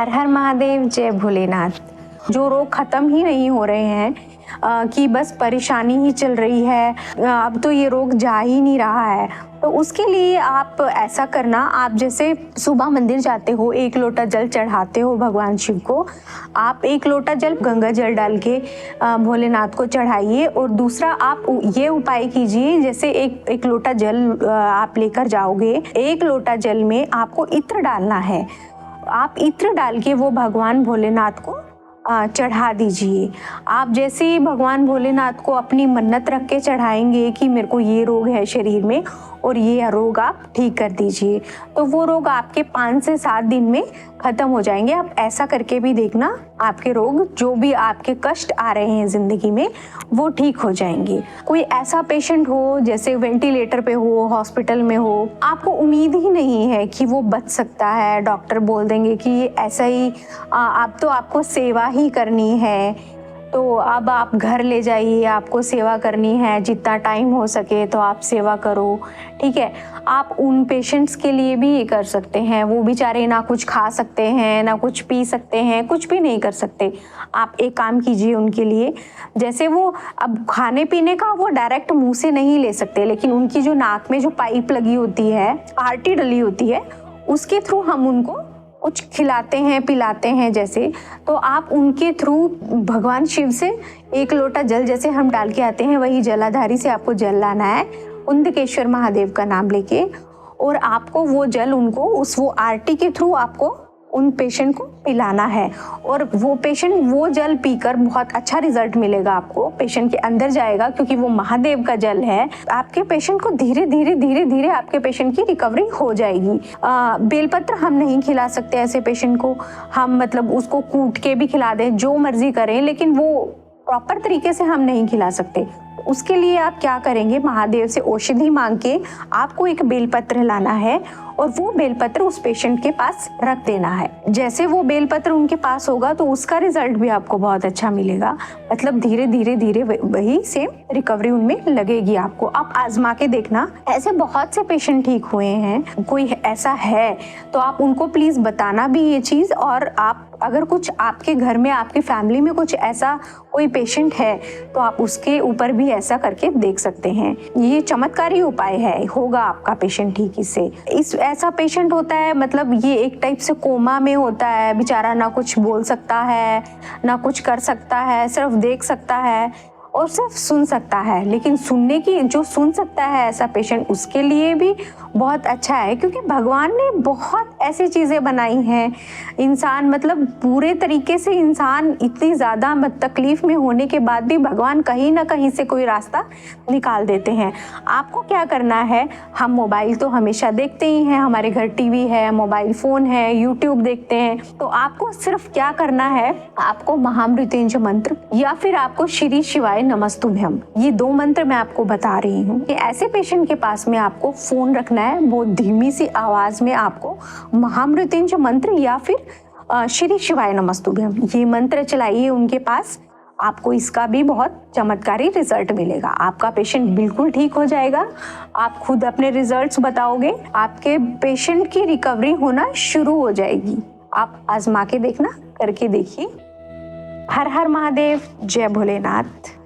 हर हर महादेव, जय भोलेनाथ। जो रोग खत्म ही नहीं हो रहे हैं कि बस परेशानी ही चल रही है, अब तो ये रोग जा ही नहीं रहा है, तो उसके लिए आप ऐसा करना, आप जैसे सुबह मंदिर जाते हो, 1 लोटा जल चढ़ाते हो भगवान शिव को, आप 1 लोटा जल गंगा जल डाल के भोलेनाथ को चढ़ाइए। और दूसरा आप ये उपाय कीजिए, जैसे एक लोटा जल आप लेकर जाओगे, 1 लोटा जल में आपको इत्र डालना है। आप इत्र डाल के वो भगवान भोलेनाथ को चढ़ा दीजिए। आप जैसे ही भगवान भोलेनाथ को अपनी मन्नत रख के चढ़ाएंगे कि मेरे को ये रोग है शरीर में और ये रोग आप ठीक कर दीजिए, तो वो रोग आपके 5 से 7 दिन में खत्म हो जाएंगे। आप ऐसा करके भी देखना, आपके रोग जो भी आपके कष्ट आ रहे हैं जिंदगी में वो ठीक हो जाएंगे। कोई ऐसा पेशेंट हो जैसे वेंटिलेटर पे हो, हॉस्पिटल में हो, आपको उम्मीद ही नहीं है कि वो बच सकता है, डॉक्टर बोल देंगे कि ये ऐसा ही अब तो आपको सेवा ही करनी है, तो अब आप घर ले जाइए, आपको सेवा करनी है, जितना टाइम हो सके तो आप सेवा करो, ठीक है। आप उन पेशेंट्स के लिए भी ये कर सकते हैं, वो बेचारे ना कुछ खा सकते हैं, ना कुछ पी सकते हैं, कुछ भी नहीं कर सकते। आप एक काम कीजिए उनके लिए, जैसे वो अब खाने पीने का वो डायरेक्ट मुंह से नहीं ले सकते, लेकिन उनकी जो नाक में जो पाइप लगी होती है, आरटी डली होती है, उसके थ्रू हम उनको कुछ खिलाते हैं, पिलाते हैं जैसे, तो आप उनके थ्रू भगवान शिव से 1 लोटा जल जैसे हम डाल के आते हैं, वही जलाधारी से आपको जल लाना है, उन्दकेश्वर महादेव का नाम लेके, और आपको वो जल उनको वो आरती के थ्रू आपको उन पेशेंट को पिलाना है। और वो पेशेंट वो जल पीकर बहुत अच्छा रिजल्ट मिलेगा आपको, पेशेंट के अंदर जाएगा क्योंकि वो महादेव का जल है। आपके पेशेंट को धीरे धीरे आपके पेशेंट की रिकवरी हो जाएगी। बेलपत्र हम नहीं खिला सकते ऐसे पेशेंट को, हम मतलब उसको कूट के भी खिला दें, जो मर्जी करें, लेकिन वो प्रॉपर तरीके से हम नहीं खिला सकते। उसके लिए आप क्या करेंगे, महादेव से औषधि मांग के आपको एक बेलपत्र लाना है और वो बेलपत्र उस पेशेंट के पास रख देना है। जैसे वो बेलपत्र उनके पास होगा तो उसका रिजल्ट भी आपको बहुत अच्छा मिलेगा, मतलब धीरे धीरे वही सेम रिकवरी उनमें लगेगी आपको। आप आजमा के देखना, ऐसे बहुत से पेशेंट ठीक हुए हैं। कोई ऐसा है तो आप उनको प्लीज बताना भी ये चीज, और आप अगर कुछ आपके घर में, आपकी फैमिली में कुछ ऐसा कोई पेशेंट है तो आप उसके ऊपर भी ऐसा करके देख सकते हैं। ये चमत्कारी उपाय है, होगा आपका पेशेंट ठीक इससे। ऐसा पेशेंट होता है, मतलब ये एक टाइप से कोमा में होता है, बेचारा ना कुछ बोल सकता है, ना कुछ कर सकता है, सिर्फ देख सकता है और सिर्फ सुन सकता है। लेकिन सुनने की, जो सुन सकता है ऐसा पेशेंट, उसके लिए भी बहुत अच्छा है, क्योंकि भगवान ने बहुत ऐसी चीज़ें बनाई हैं। इंसान मतलब पूरे तरीके से इंसान इतनी ज़्यादा तकलीफ में होने के बाद भी भगवान कहीं ना कहीं से कोई रास्ता निकाल देते हैं। आपको क्या करना है, हम मोबाइल तो हमेशा देखते ही हैं, हमारे घर टीवी है, मोबाइल फ़ोन है, यूट्यूब देखते हैं, तो आपको सिर्फ क्या करना है, आपको महामृत्युंजय मंत्र या फिर आपको श्री शिवाय नमस्तुभ्यम, ये 2 मंत्र मैं आपको बता रही हूँ कि ऐसे पेशेंट के पास में आपको फोन रखना है, बहुत धीमी सी आवाज में आपको महामृत्युंजय मंत्र या फिर श्री शिवाय नमस्तुभ्यम ये मंत्र चलाइए उनके पास। आपको इसका भी बहुत चमत्कारी रिजल्ट मिलेगा, आपका पेशेंट बिल्कुल ठीक हो जाएगा। आप खुद अपने रिजल्ट्स बताओगे, आपके पेशेंट की रिकवरी होना शुरू हो जाएगी। आप आजमा के देखना, करके देखिए। हर हर महादेव, जय भोलेनाथ।